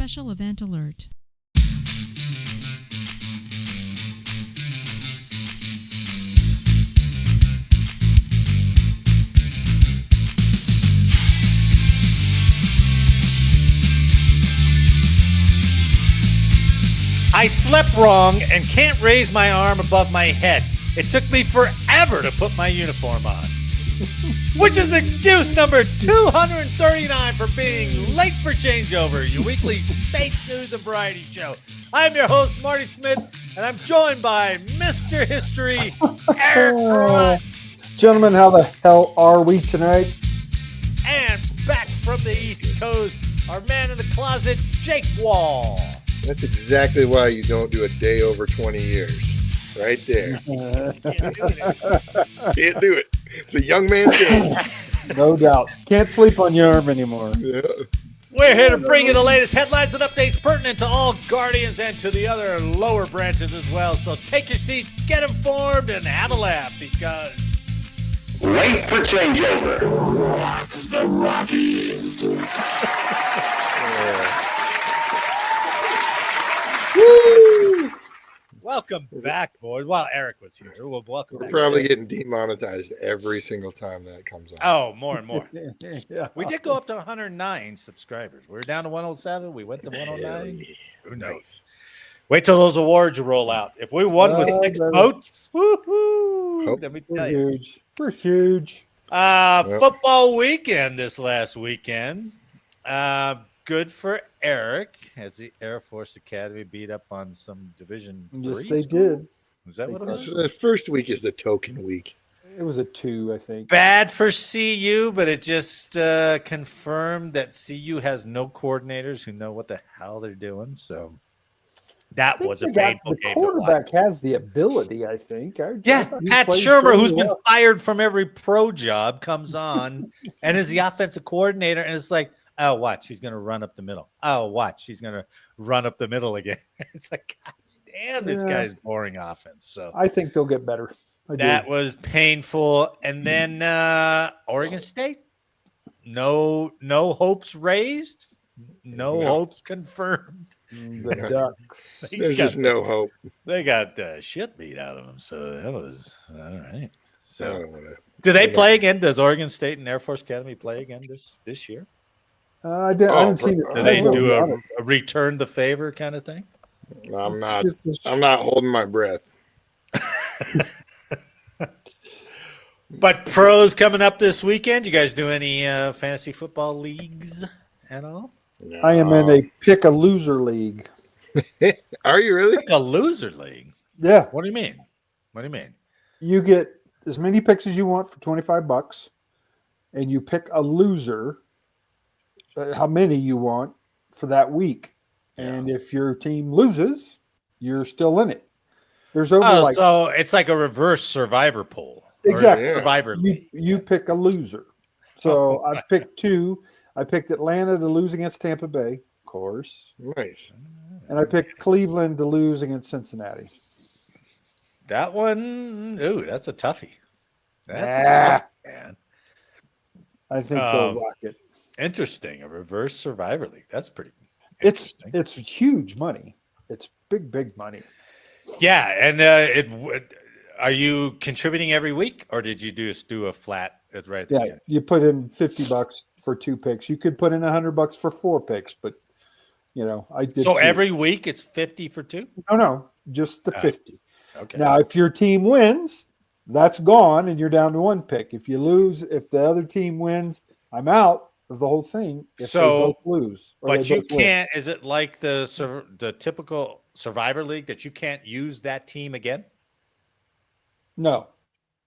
Special event alert. I slept wrong and can't raise my arm above my head. It took me forever to put my uniform on. Which is excuse number 239 for being late for changeover, your weekly space news and variety show. I'm your host, Marty Smith, and I'm joined by Mr. History, Eric Ross. Gentlemen, how the hell are we tonight? And back from the East Coast, our man in the closet, Jake Wall. That's exactly why you don't do a day over 20 years. Right there. Can't do it. Can't do it. It's a young man's game. No doubt. Can't sleep on your arm anymore. Yeah. We're here to bring you the latest headlines and updates pertinent to all Guardians and to the other lower branches as well. So take your seats, get informed, and have a laugh because... Wait for changeover. Watch the Rockies. Woo! Welcome back, boys. Well, Eric was here. Well, welcome We're back. probably getting demonetized every single time that comes on. Oh, more and more. Yeah. We did go up to 109 subscribers. We were down to 107. We went to 109. Who knows? Wait till those awards roll out. If we won with 6 votes, woohoo! Let me We're tell you. huge. We're huge. Football weekend this last weekend. Good for Eric as the Air Force Academy beat up on some Division 3. Yes, they did. Is that what it was? The first week is the token week. It was a 2, I think. Bad for CU, but it just confirmed that CU has no coordinators who know what the hell they're doing. So that was a painful game. The quarterback has the ability, I think. Yeah, Pat Shermer, who's been fired from every pro job, comes on and is the offensive coordinator, and it's like, oh, watch, he's going to run up the middle. Oh, watch, he's going to run up the middle again. It's like, God damn, this guy's boring offense. So I think they'll get better. That was painful. And then Oregon State, no hopes raised, no hopes confirmed. The Ducks. There's just no hope. They got shit beat out of them. So that was all right. I So don't wanna- do they play again? Does Oregon State and Air Force Academy play again this year? I haven't seen it. Do they do a return the favor kind of thing? I'm not holding my breath. But pros coming up this weekend. You guys do any fantasy football leagues at all? No. I am in a pick a loser league. Are you really? Like a loser league. Yeah. What do you mean? What do you mean? You get as many picks as you want for $25, and you pick a loser, how many you want for that week. And if your team loses, you're still in it. There's over so it's like a reverse survivor pool. Exactly. Survivor league. You pick a loser. So I picked 2. I picked Atlanta to lose against Tampa Bay, of course. Nice. And I picked Cleveland to lose against Cincinnati. That one, that's a toughie. That's a tough, man. I think they'll rock it. Interesting. A reverse survivor league. That's pretty It's interesting. huge money. It's big money. Yeah, and are you contributing every week, or did you just do a flat at right at the beginning? You put in $50 for 2 picks. You could put in $100 for 4 picks, but I did. So 2. every week it's 50 for 2? No, just the 50. Okay. Now, if your team wins, that's gone, and you're down to 1 pick. If you lose, if the other team wins, I'm out of the whole thing. If they both lose, but you can't. Is it like the typical survivor league that you can't use that team again? No,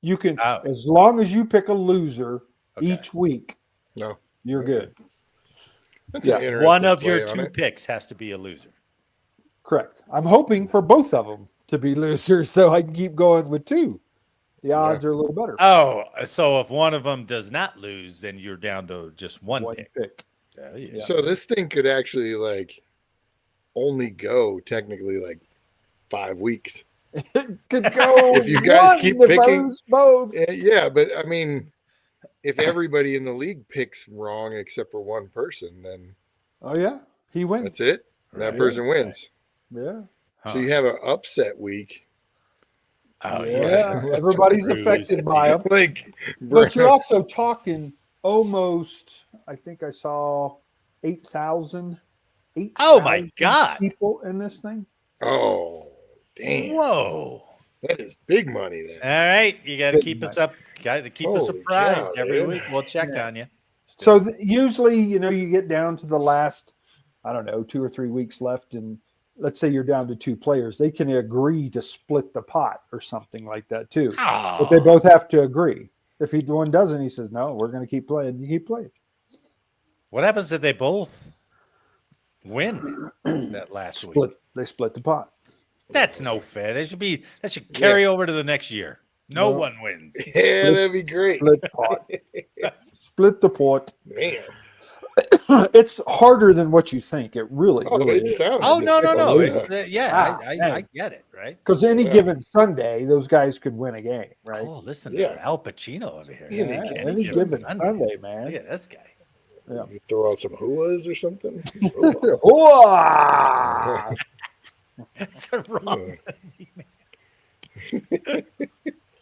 you can as long as you pick a loser each week. No, you're good. That's an interesting one of your play on 2 picks has to be a loser. Correct. I'm hoping for both of them to be losers, so I can keep going with 2. The odds are a little better. Oh, so if one of them does not lose, then you're down to just one pick. Yeah. So this thing could actually only go technically 5 weeks. It could go if you guys keep picking both. Yeah, but I mean, if everybody in the league picks wrong except for one person, then he wins. That's it. That person wins. Yeah. So you have an upset week. Oh, Yeah. Everybody's affected by them. Like, But you're also talking almost, I think I saw 8,000 Oh, my God. people in this thing. oh, damn. Whoa. That is big money then. All right. You got to Big keep us money. up. Got to keep us Holy surprised cow, every dude. week. We'll check Yeah. on you. So usually, you get down to the last, I don't know, 2 or 3 weeks left. And let's say you're down to 2 players. They can agree to split the pot or something like that too. But they both have to agree. If one doesn't, he says, no, we're going to keep playing. You keep playing. What happens if they both win that last week? They split the pot. That's no fair. That should carry over to the next year. No one wins. Yeah, that'd be great. Split pot. Split the pot. Man. It's harder than what you think. It really It is. sounds Oh, no. difficult. It's, I get it, right? Because any given Sunday, those guys could win a game, right? Oh, listen Yeah. to Al Pacino over here. Yeah, Any any given Sunday, man. Look at this guy. You throw out some hooahs or something. Hooah! That's a wrong.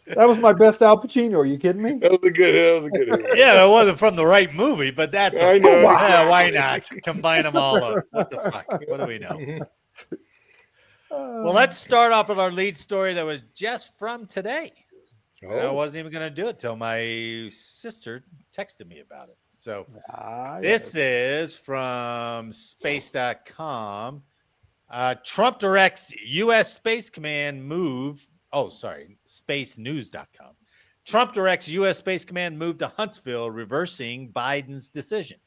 That was my best Al Pacino. Are you kidding me? That was a good hooah. Yeah, it wasn't from the right movie, but that's I know. Yeah, why not? Combine them all up. What the fuck? What do we know? Well, let's start off with our lead story that was just from today. And I wasn't even going to do it till my sister texted me about it. So this is from space.com. Trump directs U.S. Space Command move. Oh, sorry, spacenews.com. Trump directs U.S. Space Command move to Huntsville, reversing Biden's decision.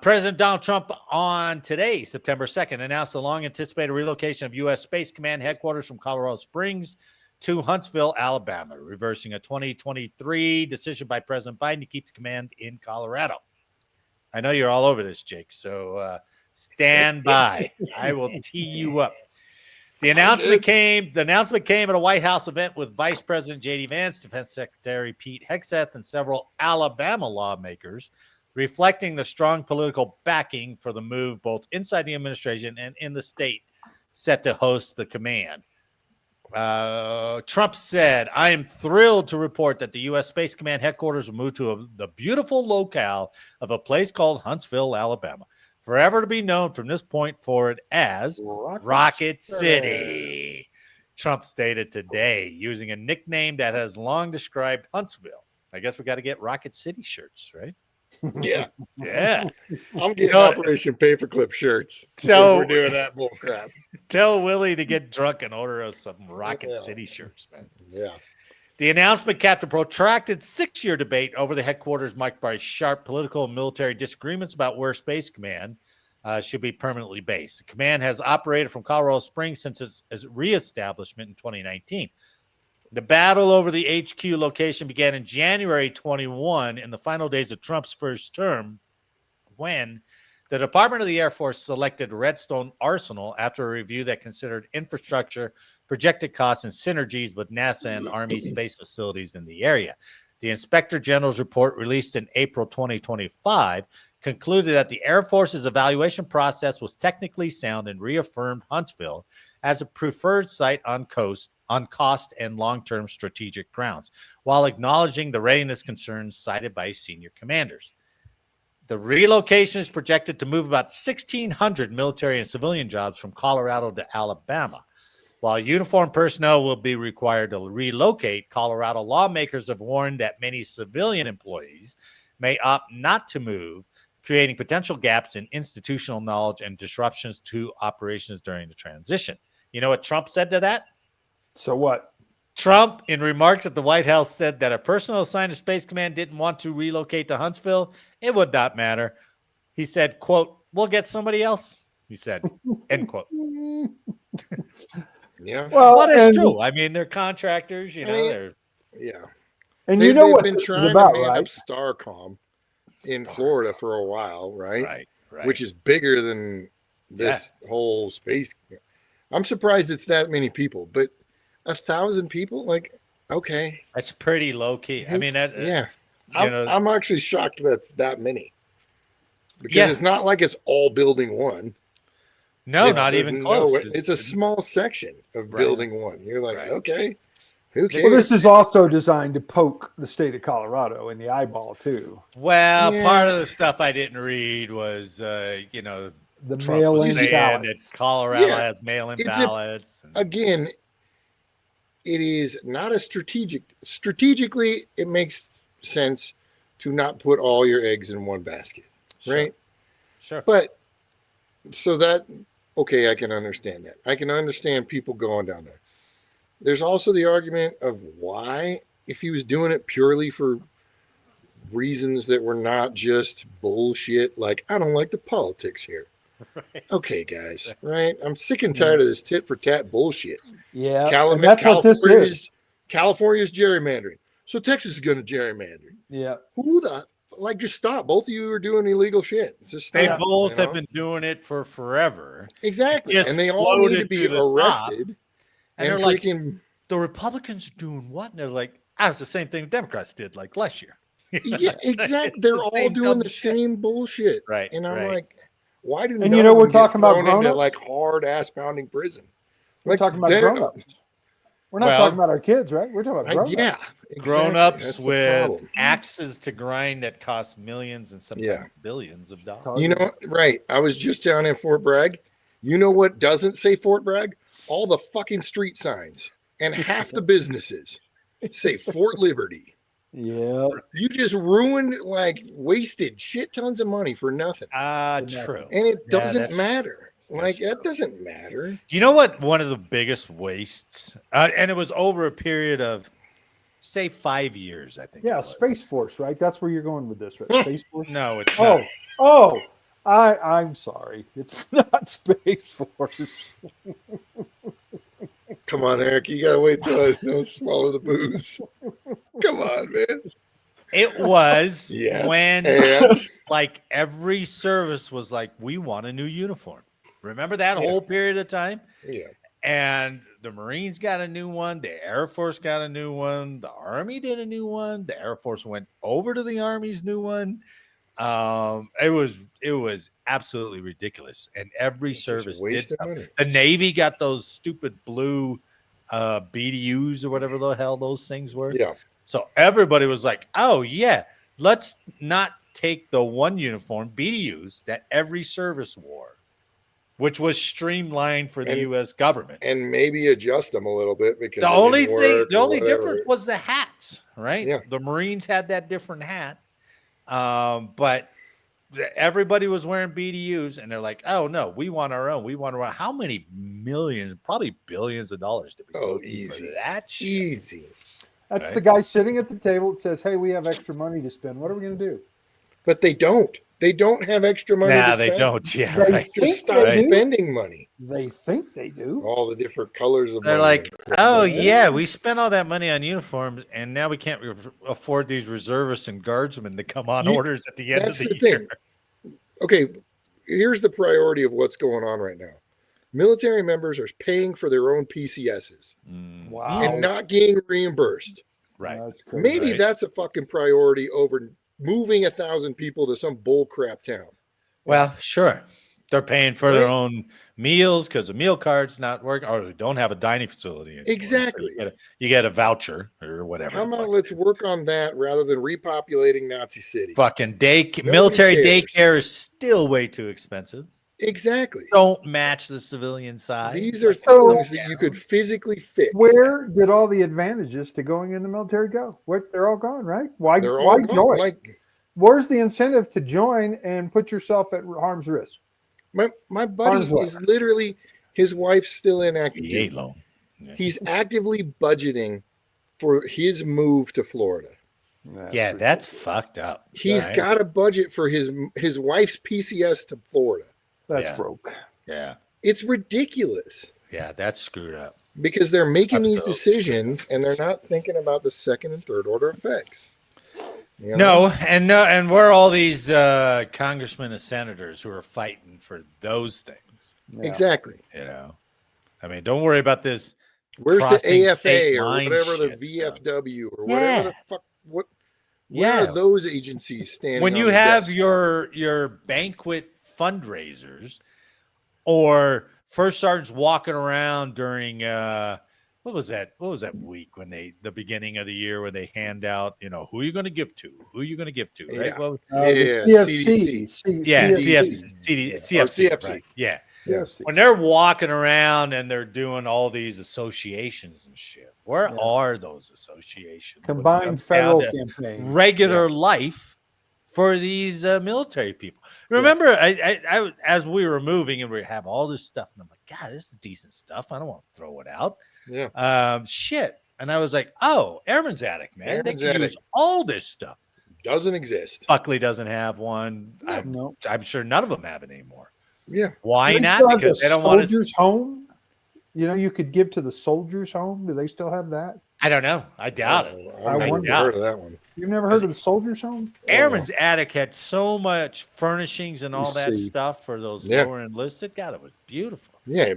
President Donald Trump on today, September 2nd, announced the long-anticipated relocation of U.S. Space Command headquarters from Colorado Springs to Huntsville, Alabama, reversing a 2023 decision by President Biden to keep the command in Colorado. I know you're all over this, Jake, so stand by. I will tee you up. The announcement came at a White House event with Vice President J.D. Vance, Defense Secretary Pete Hegseth, and several Alabama lawmakers, reflecting the strong political backing for the move both inside the administration and in the state set to host the command. Trump said, I am thrilled to report that the U.S. Space Command headquarters will move to the beautiful locale of a place called Huntsville, Alabama, forever to be known from this point forward as Rocket City. Trump stated today, using a nickname that has long described Huntsville. I guess we got to get Rocket City shirts, right? Yeah. Yeah. I'm getting Operation Paperclip shirts. So we're doing that bull crap. Tell Willie to get drunk and order us some Rocket City shirts, man. Yeah. The announcement capped a protracted 6-year debate over the headquarters, marked by sharp political and military disagreements about where Space Command should be permanently based. The command has operated from Colorado Springs since its reestablishment in 2019. The battle over the HQ location began in January 21 in the final days of Trump's first term, when the Department of the Air Force selected Redstone Arsenal after a review that considered infrastructure, projected costs, and synergies with NASA and Army space facilities in the area. The Inspector General's report, released in April 2025, concluded that the Air Force's evaluation process was technically sound and reaffirmed Huntsville as a preferred site on cost and long-term strategic grounds, while acknowledging the readiness concerns cited by senior commanders. The relocation is projected to move about 1,600 military and civilian jobs from Colorado to Alabama. While uniformed personnel will be required to relocate, Colorado lawmakers have warned that many civilian employees may opt not to move, creating potential gaps in institutional knowledge and disruptions to operations during the transition. You know what Trump said to that? So what? Trump, in remarks at the White House, said that if personnel assigned to Space Command didn't want to relocate to Huntsville, it would not matter. He said, quote, we'll get somebody else, he said, end quote. Yeah. Well, What is true? I mean, they're contractors, they're. Yeah. And you know what they've been this is trying about, to man right? up Starcom in Florida for a while, right? Right. Which is bigger than this whole space. I'm surprised it's that many people, but 1,000 people, like, okay, That's pretty low key. I mean, that, yeah. you know, I'm actually shocked that's that many, because it's not like it's all building one. No, not even close. It's a small section of Right. building one. You're like, Right. okay, who cares? Well, this is also designed to poke the state of Colorado in the eyeball too. Well, Yeah. part of the stuff I didn't read was, you know, The Trump was mail-in saying ballots. that Colorado Yeah. has mail-in It's ballots. Again, it is not a strategically, it makes sense to not put all your eggs in one basket, right? Sure. But so that, okay, I can understand that. I can understand people going down there. There's also the argument of why, if he was doing it purely for reasons that were not just bullshit, like, I don't like the politics here. Right. Okay, guys, right? I'm sick and tired of this tit for tat bullshit. Yeah, and that's what this is. California's gerrymandering. So Texas is going to gerrymander. Yeah. Who the, like, just stop. Both of you are doing illegal shit. Just They stop, both you know? have been doing it for forever. Exactly. Just And they all need to floated be to the top. arrested. And they're freaking, like, the Republicans are doing what? And they're like, it's the same thing the Democrats did like last year. yeah, exactly. It's They're the all same doing dumb the shit. same bullshit. Right, And I'm right. like, why do And none you know of we're them get talking about thrown into grown-ups? like hard ass pounding prison? We're Like, talking about they're- grown-ups. We're not Well, talking about our kids, right? We're talking about grown-ups. Yeah, exactly. Grown-ups That's the with problem. axes to grind that cost millions and sometimes Yeah. billions of dollars. You know, right. I was just down in Fort Bragg. You know what doesn't say Fort Bragg? All the fucking street signs and half the businesses say Fort Liberty. Yeah. You just ruined, like, wasted shit tons of money for nothing. True. And it Yeah, doesn't that's- matter. Like, that's that doesn't matter. You know what? One of the biggest wastes, and it was over a period of, say, 5 years, I think. Yeah, it was. Space Force, right? That's where you're going with this, right? Space Force? No, it's Oh, not. I'm sorry. It's not Space Force. Come on, Eric. You got to wait till I don't swallow the booze. Come on, man. It was Yes. when, And like, every service was like, we want a new uniform. Remember that Yeah. whole period of time? yeah. And the Marines got a new one. The Air Force got a new one. The Army did a new one. The Air Force went over to the Army's new one. It was absolutely ridiculous. And every It's just service did wasted stuff. money. The Navy got those stupid blue BDUs or whatever the hell those things were. Yeah. So everybody was like, oh, yeah, let's not take the one uniform, BDUs, that every service wore, which was streamlined for the And- U.S. government. And maybe adjust them a little bit because The they only didn't thing, work the or only whatever. difference was the hats, right? Yeah. The Marines had that different hat, but everybody was wearing BDUs, and they're like, "Oh no, we want our own. We want our own." How many millions, probably billions of dollars to be Oh, voting for easy. that shit? Easy. That's Right. the guy sitting at the table that says, hey, we have extra money to spend. What are we going to do? But they don't. They don't have extra money. Nah, to they spend. don't. Yeah, They right. think Just stop they do. spending money. They think they do. All the different colors of They're money. like, oh yeah, we spent all that money on uniforms, and now we can't afford these reservists and guardsmen to come on You- orders at the end of that's the, the year. thing. Okay, here's the priority of what's going on right now. Military members are paying for their own PCSs Mm, Wow. and not getting reimbursed. right. That's crazy. Maybe Right. that's a fucking priority over moving 1,000 people to some bullcrap town. Well, sure. They're paying for their Right. own meals because the meal card's not working, or they don't have a dining facility anymore. So Exactly. you get a voucher or whatever. How the about fuck let's it is. work on that rather than repopulating Nazi City? Fucking Nobody military cares. daycare is still way too expensive. Exactly. Don't match the civilian side. These are So- things that you could physically fix. Where did all the advantages to going in the military go? They're all gone, right? Why They're all why gone. join? Like Where's the incentive to join and put yourself at harm's risk? my buddy Harm's way. is literally, his wife's still in active VA duty. loan. He's actively budgeting for his move to Florida. Yeah, that's fucked up. He's right? got a budget for his wife's PCS to Florida. That's Yeah. broke. Yeah, It's ridiculous yeah, that's screwed up. because they're making these Absolutely. decisions and they're not thinking about the second and third order effects. You know? No, and where are all these congressmen and senators who are fighting for those things? Yeah. Exactly. You know, I mean, don't worry about this. Where's the Crossing AFA state or line whatever the shit VFW or Yeah. whatever the fuck? Where Yeah. are those agencies standing? When on you the have desks? your banquet fundraisers, Or first sergeants walking around during what was that week when the beginning of the year when they hand out, who are you going to give to? Who are you going to give to? Right? Yeah. Well, The CDC. CFC. yeah, CFC. CFC. Right. Yeah. CFC. When they're walking around and they're doing all these associations and shit, where are those associations? when it Combined comes federal down to campaign. regular life for these military people. Remember, I as we were moving and we have all this stuff, and I'm like, God, this is decent stuff. I don't want to throw it out. Yeah. Shit. And I was like, oh, Airman's Attic, man. Airman's they can Attic. use all this stuff. Doesn't exist. Buckley doesn't have one. No. I'm sure none of them have it anymore. Yeah. Why They not? still have Because the they don't want to. soldiers' home. You could give to the soldiers' home. Do they still have that? I don't know. I doubt it. I've I never wonder. heard of that one. You've never heard of the soldiers' home? Airman's Attic had so much furnishings and all You that see. stuff for those Yeah. lower enlisted. God, it was beautiful. Yeah,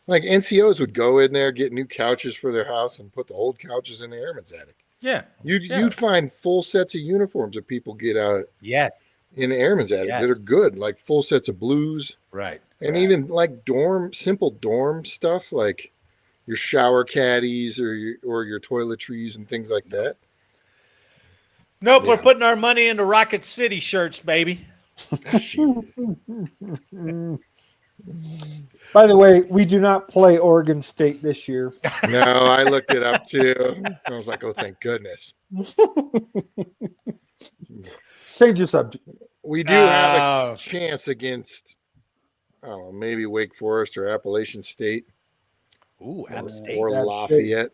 like NCOs would go in there, get new couches for their house, and put the old couches in the Airman's Attic. Yeah. You'd find full sets of uniforms that people get out Yes. in the Airman's Attic that Yes. are good, like full sets of blues, Right. and right. even like simple dorm stuff, like your shower caddies or your toiletries and things like that. Nope, Yeah. we're putting our money into Rocket City shirts, baby. By the way, we do not play Oregon State this year. No, I looked it up too. I was like, oh, thank goodness. Change the subject. We do have Oh. a chance against, maybe Wake Forest or Appalachian State Ooh, App State. or App Lafayette.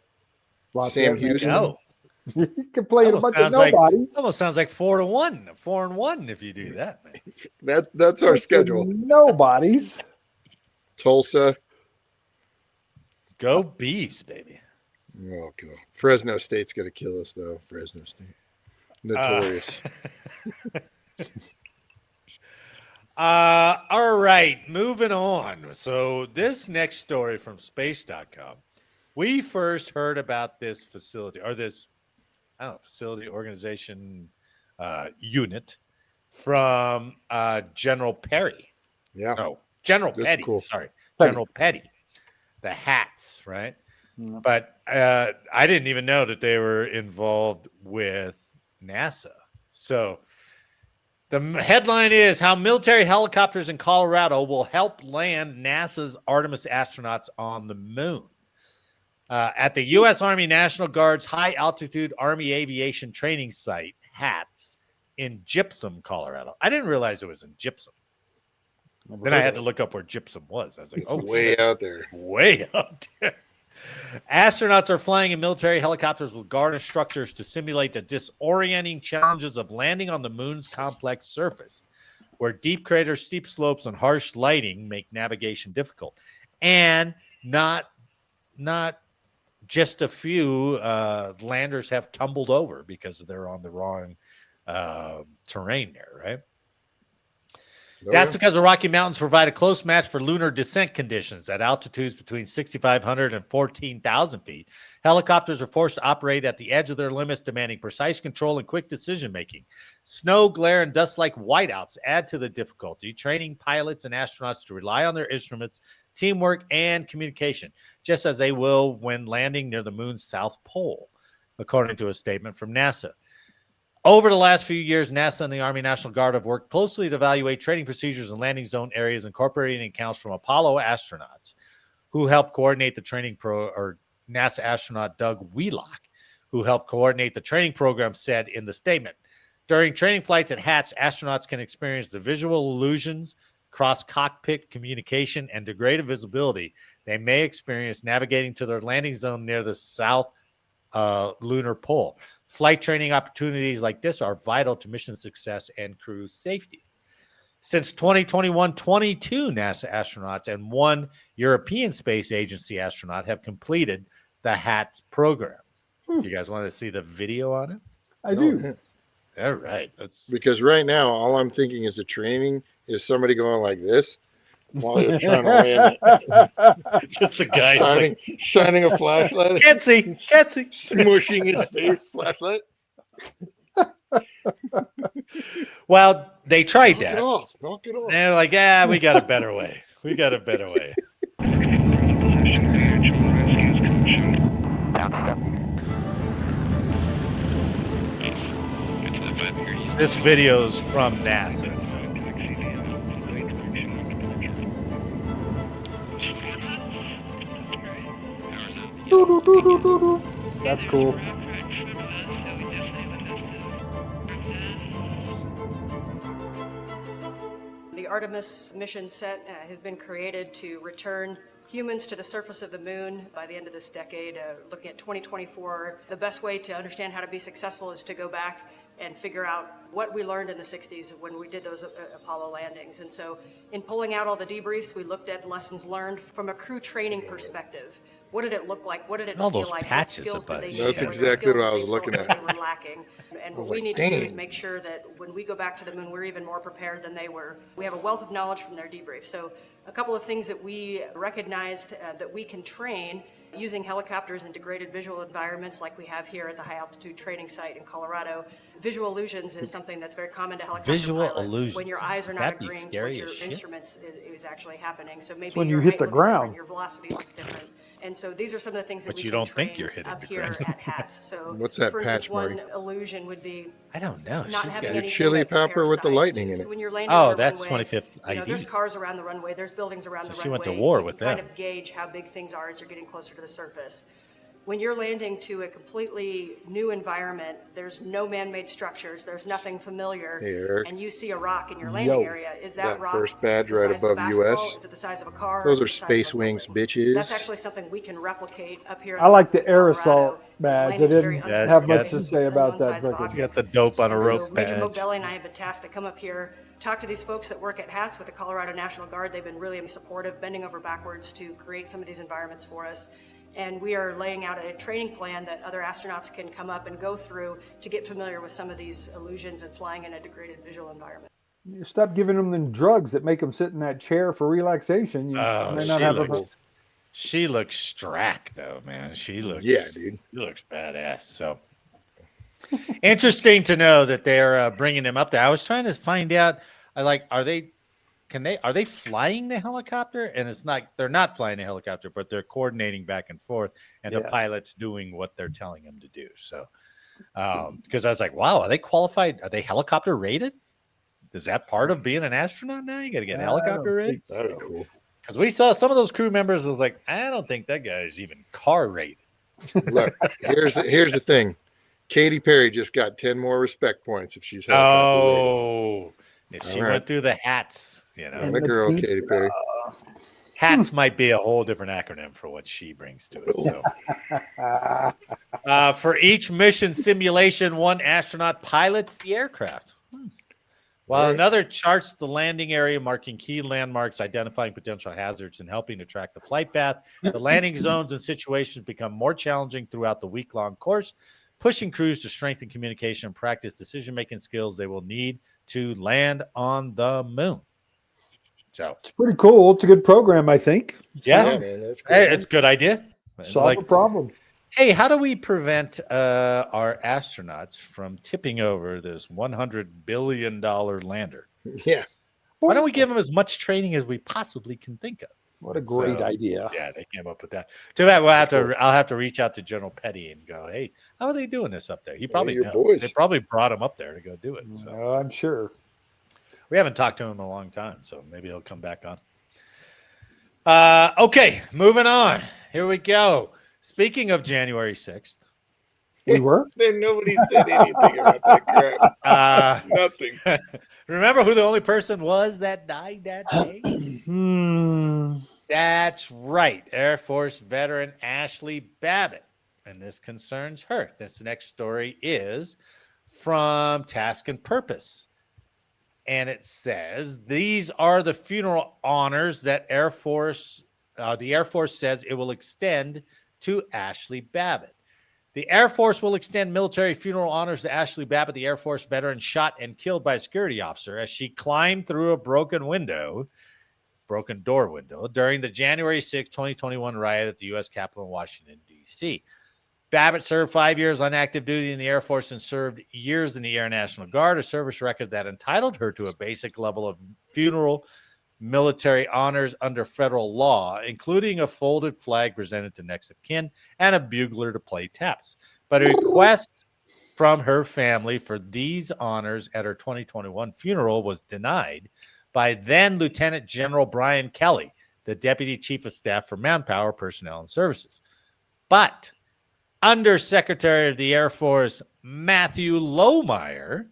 Lafayette, Sam Houston. No. You can play in a Almost bunch of sounds like- nobodies. Almost sounds like 4-1. 4-1 if you do that, man. That's our schedule. Nobodies. Tulsa. Go Bees, baby. Oh, God. Fresno State's going to kill us, though. Fresno State. Notorious. All right, moving on. So this next story from space.com, we first heard about this facility or this, facility organization unit from General Perry. Yeah. No, General This is Petty. cool. Sorry, Petty. General Petty. The hats, right? Yeah. But I didn't even know that they were involved with NASA. So the headline is how military helicopters in Colorado will help land NASA's Artemis astronauts on the moon. At the U.S. Army National Guard's high-altitude Army Aviation Training Site, HATS, in Gypsum, Colorado. I didn't realize it was in Gypsum. Then I had to look up where Gypsum was. I was like, It's oh, way shit. out there. Way out there. Astronauts are flying in military helicopters with garden structures to simulate the disorienting challenges of landing on the moon's complex surface, where deep craters, steep slopes, and harsh lighting make navigation difficult. And not just a few landers have tumbled over because they're on the wrong terrain there, right? That's because the Rocky Mountains provide a close match for lunar descent conditions at altitudes between 6,500 and 14,000 feet. Helicopters are forced to operate at the edge of their limits, demanding precise control and quick decision-making. Snow, glare, and dust-like whiteouts add to the difficulty, training pilots and astronauts to rely on their instruments, teamwork, and communication, just as they will when landing near the moon's south pole, according to a statement from NASA. Over the last few years, NASA and the Army National Guard have worked closely to evaluate training procedures and landing zone areas, incorporating accounts from Apollo astronauts who helped coordinate the training or NASA astronaut Doug Wheelock, who helped coordinate the training program, said in the statement. During training flights at HATS, astronauts can experience the visual illusions, cross-cockpit communication, and degraded visibility they may experience navigating to their landing zone near the south lunar pole. Flight training opportunities like this are vital to mission success and crew safety. Since 2021, 22 NASA astronauts and one European Space Agency astronaut have completed the HATS program. Do you guys want to see the video on it? I do. All right. Let's. Because right now, all I'm thinking is the training is somebody going like this while they're trying to land it. Just a guy. Shining a flashlight. Can't see. Smushing his face. Flashlight. Well, they tried Knock it that. off. Knock it off. They're like, yeah, we got a better way. We got a better way. This video's from NASA. So. That's cool. The Artemis mission set has been created to return humans to the surface of the moon by the end of this decade. Looking at 2024, the best way to understand how to be successful is to go back and figure out what we learned in the 60s when we did those Apollo landings. And so in pulling out all the debriefs, we looked at lessons learned from a crew training perspective. What did it look like? What did it all feel those like? What patches skills did they above share? That's Were there exactly skills what I that was they looking felt at. that they were lacking? And what was we like, need to do is dang. make sure that when we go back to the moon, we're even more prepared than they were. We have a wealth of knowledge from their debrief. So a couple of things that we recognized that we can train using helicopters in degraded visual environments like we have here at the high altitude training site in Colorado. Visual illusions is something that's very common to helicopter Visual pilots. illusions. When your eyes are not That'd be agreeing to scary what your as shit. instruments is actually happening. So maybe when your you hit height the looks different, ground. your velocity looks different. And so these are some of the things that But we you can don't think train you're hitting up the here ground. at HATS. So What's that for instance, patch, one Marty? illusion would be I don't know. not She's having got Your anything chili that compares pepper with the sides lightning to. in it. So when you're landing Oh, on a that's runway, 25th you know, there's ID. cars around the runway, there's buildings around the So runway. she went to war You with can kind them. of gauge how big things are as you're getting closer to the surface. When you're landing to a completely new environment, there's no man-made structures, there's nothing familiar, Hey, Eric. and you see a rock in your landing Yo. area. Is that That rock first badge the right size of a above basketball? US? Is it the size of a car? Those Is it are the size of Space a Wings, building? bitches. That's actually something we can replicate up here in I like the the mountains of aerosol Colorado, is badge. I landing to very didn't Yeah, have unfamiliar much to places say with about unknown that. size of Frickin'. You got objects. the dope on a And rope so Major badge. Mobelli and I have been tasked to come up here, talk to these folks that work at HATS with the Colorado National Guard. They've been really supportive, bending over backwards to create some of these environments for us. And we are laying out a training plan that other astronauts can come up and go through to get familiar with some of these illusions and flying in a degraded visual environment. You stop giving them drugs that make them sit in that chair for relaxation. You Oh, may she not have looks strack though, man. She looks dude. She looks badass. So interesting to know that they're bringing him up there. I was trying to find out. Are they flying the helicopter? And they're not flying the helicopter, but they're coordinating back and forth, and the Yeah. pilot's doing what they're telling them to do. So, because I was like, wow, are they qualified? Are they helicopter rated? Is that part of being an astronaut now? You got to get helicopter rated? That'd be cool. Because we saw some of those crew members. I was like, I don't think that guy's even car rated. Look, here's the thing. Katy Perry just got 10 more respect points if she's helicopter rated. Oh, if she All right. went through the hats, And the girl, Katy Perry. hats might be a whole different acronym for what she brings to it. So, for each mission simulation, one astronaut pilots the aircraft, while another charts the landing area, marking key landmarks, identifying potential hazards, and helping to track the flight path. The landing zones and situations become more challenging throughout the week-long course, pushing crews to strengthen communication and practice decision-making skills they will need to land on the moon. So It's pretty cool. It's a good program, I think. Yeah. Man, that's cool. hey, it's a good idea. Solve a problem. Hey, how do we prevent our astronauts from tipping over this $100 billion lander? Yeah. Why don't we give them as much training as we possibly can think of? What a great idea. Yeah, they came up with that. Too bad I'll have to reach out to General Petty and go, hey, how are they doing this up there? He probably your knows. boys. They probably brought him up there to go do it. So I'm sure. we haven't talked to him in a long time, so maybe he'll come back on. Okay, moving on. Here we go. Speaking of January 6th. We were? Then nobody said anything about that crap. Nothing. Remember who the only person was that died that day? That's right. Air Force veteran Ashli Babbitt. And this concerns her. This next story is from Task and Purpose. And it says, these are the funeral honors that the Air Force says it will extend to Ashli Babbitt. The Air Force will extend military funeral honors to Ashli Babbitt, the Air Force veteran shot and killed by a security officer as she climbed through a broken door window during the January 6, 2021 riot at the U.S. Capitol in Washington, D.C. Babbitt served 5 years on active duty in the Air Force and served years in the Air National Guard, a service record that entitled her to a basic level of funeral military honors under federal law, including a folded flag presented to next of kin and a bugler to play taps. But a request from her family for these honors at her 2021 funeral was denied by then Lieutenant General Brian Kelly, the Deputy Chief of Staff for Manpower, Personnel, and Services. But Undersecretary of the Air Force Matthew Lohmeyer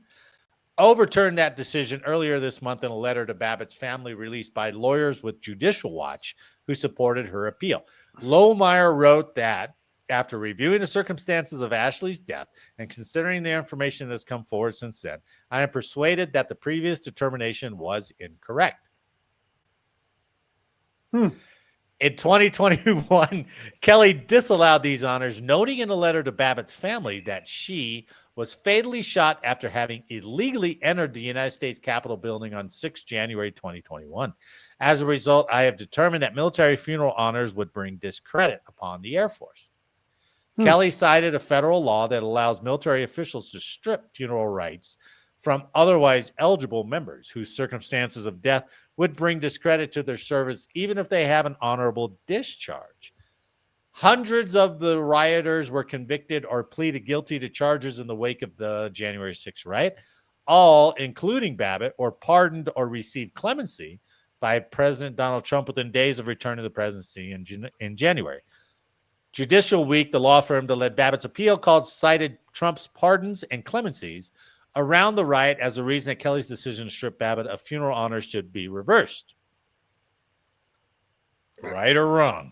overturned that decision earlier this month in a letter to Babbitt's family released by lawyers with Judicial Watch who supported her appeal. Lohmeyer wrote that after reviewing the circumstances of Ashli's death and considering the information that's come forward since then, I am persuaded that the previous determination was incorrect. In 2021, Kelly disallowed these honors, noting in a letter to Babbitt's family that she was fatally shot after having illegally entered the United States Capitol building on 6 January 2021. As a result, I have determined that military funeral honors would bring discredit upon the Air Force. Kelly cited a federal law that allows military officials to strip funeral rights from otherwise eligible members whose circumstances of death would bring discredit to their service, even if they have an honorable discharge. Hundreds of the rioters were convicted or pleaded guilty to charges in the wake of the January 6th riot, all, including Babbitt, or pardoned or received clemency by President Donald Trump within days of return to the presidency in January. Judicial Week, the law firm that led Babbitt's appeal, cited Trump's pardons and clemencies around the riot as a reason that Kelly's decision to strip Babbitt of funeral honors should be reversed. Right or wrong?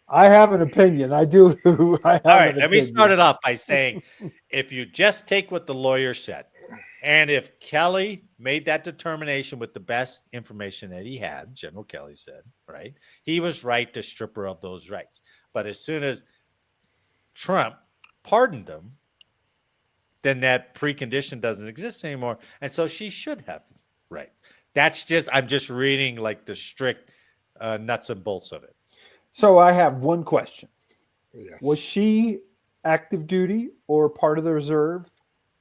I have an opinion. I do. All right, let me start it off by saying, if you just take what the lawyer said, and if Kelly made that determination with the best information that he had, General Kelly said, right, he was right to strip her of those rights. But as soon as Trump pardoned him, then that precondition doesn't exist anymore. And so she should have rights. I'm just reading like the strict nuts and bolts of it. So I have one question. Yeah. Was she active duty or part of the reserve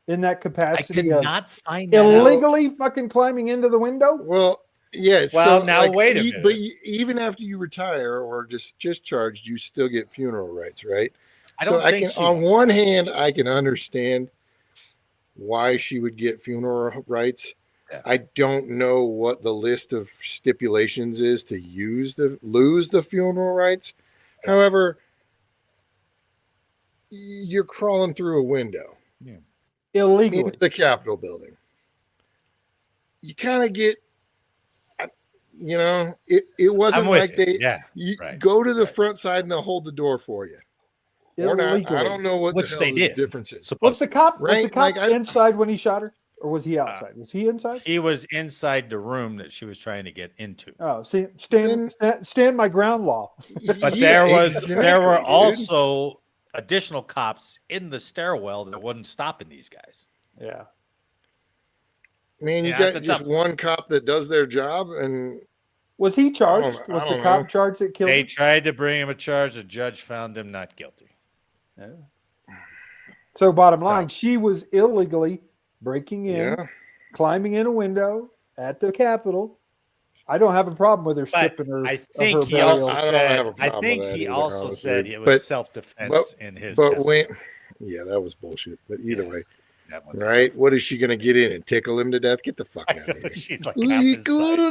in that capacity? I could not find that illegally fucking climbing into the window? Well, yeah. Well, so, now wait a minute. But even after you retire or just discharged, you still get funeral rights, right? On one hand, I can understand why she would get funeral rights. Yeah. I don't know what the list of stipulations is to lose the funeral rights. However, you're crawling through a window illegally into the Capitol building. You kind of get, it wasn't like go to the front side and they'll hold the door for you. Or not. I don't know what the difference is. Was the cop inside when he shot her? Or was he outside? Was he inside? He was inside the room that she was trying to get into. Oh, see, stand my ground law. But there were also additional cops in the stairwell that wasn't stopping these guys. Yeah. Man, you got just one cop that does their job, and was he charged? Was the cop charged that killed him? They tried to bring him a charge. The judge found him not guilty. Yeah. So bottom line, she was illegally breaking in, climbing in a window at the Capitol. I don't have a problem with her stripping her. I think he also said it was self-defense in his. But that was bullshit. But either way, right? What is she going to get in and tickle him to death? Get the fuck out of here. She's like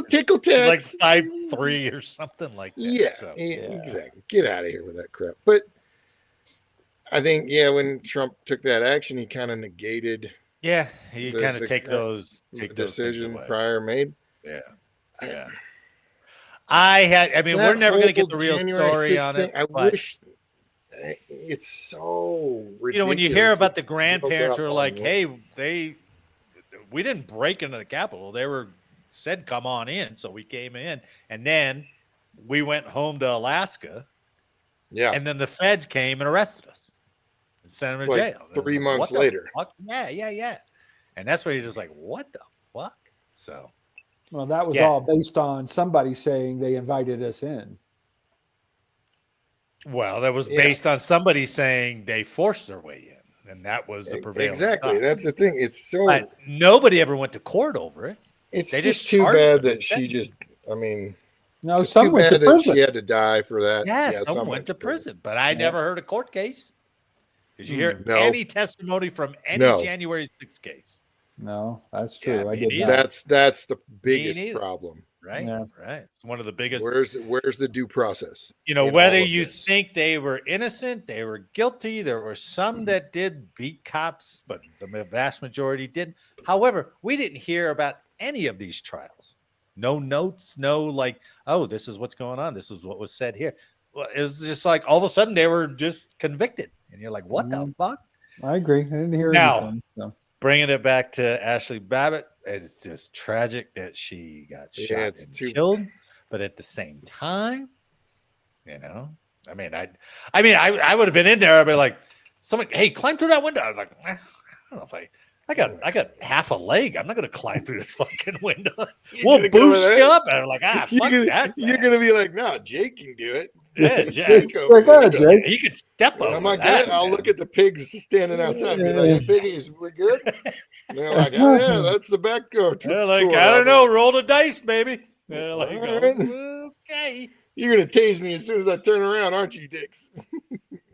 tickle tax, like 5'3" or something like that. Yeah, exactly. Get out of here with that crap. But I think when Trump took that action, he kind of negated. Yeah, he kind of take those decision prior made. Yeah. Yeah. We're never going to get the real January story on it. I wish it's so ridiculous. When you hear about the grandparents who are like, hey, we didn't break into the Capitol. They said, come on in. So we came in. And then we went home to Alaska. Yeah. And then the feds came and arrested us and sent them to jail. 3 months later. Yeah. And that's where you're just like, what the fuck? So. Well, that was all based on somebody saying they invited us in. Well, that was based on somebody saying they forced their way in, and that was the prevailing. Exactly, that's the thing. It's so. But nobody ever went to court over it. It's just too bad that she just I mean, No, it's some too went to bad that prison. she had to die for that. Yeah, Yeah, some went to prison, but I Yeah. never heard a court case. Did you hear No. any testimony from any No. January 6th case? No, that's Yeah, true. I me did neither. not. That's the Me biggest neither. problem. Right, Yeah. right. It's one of the biggest. Where's the due process? You know, in whether all of you this? think they were innocent, they were guilty. There were some that did beat cops, but the vast majority didn't. However, we didn't hear about any of these trials. No notes, no like, oh, this is what's going on. This is what was said here. Well, it was just like all of a sudden they were just convicted, and you're like, what the fuck? I agree. I didn't hear Now, anything. So. bringing it back to Ashli Babbitt, it's just tragic that she got shot and killed. But at the same time, you know, I would have been in there. I'd be like, someone, hey, climb through that window. I was like, I don't know if I got half a leg. I'm not going to climb through this fucking window. We'll boost you up. And I'm like, fuck that. You're going to be like, no, Jake can do it. Yeah, Jake, Jake. He could step over. I'm like, I'll look at the pigs standing outside and be like, hey, piggies, we good? And they're like, oh, yeah, that's the back door. They're like, I don't know, roll the dice, baby. They're like, okay. You're going to tase me as soon as I turn around, aren't you, dicks?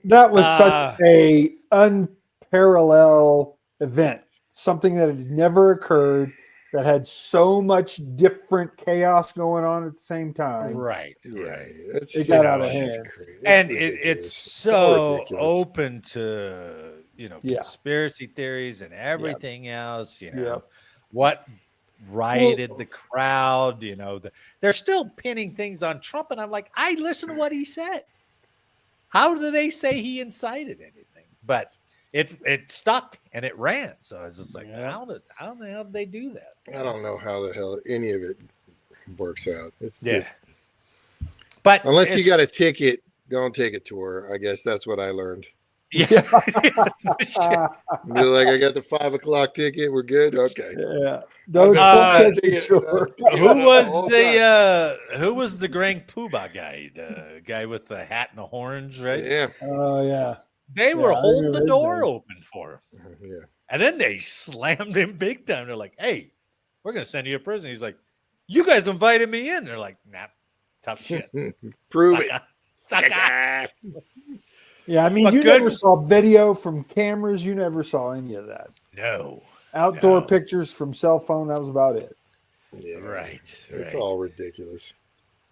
That was such a unparalleled event. Something that had never occurred, that had so much different chaos going on at the same time. Right. It got out of hand. And it's so open to, conspiracy theories and everything else, what rioted the crowd, they're still pinning things on Trump. And I'm like, I listen to what he said. How do they say he incited anything? But it stuck and it ran. So I was just like, how the hell did they do that? I don't know how the hell any of it works out. It's just, but unless you got a ticket, don't take a tour. I guess that's what I learned. Yeah. Be like, I got the 5 o'clock ticket. We're good. Okay. Yeah. Who was the Grand Poobah guy? The guy with the hat and the horns, right? Yeah. Oh yeah. They were holding the door open for him. Yeah. And then they slammed him big time. They're like, hey, we're going to send you to prison. He's like, you guys invited me in. They're like, nah, tough shit. Prove it. Yeah, I mean, But you good. never saw video from cameras. You never saw any of that. No. Outdoor pictures from cell phone. That was about it. Yeah. Right. It's all ridiculous.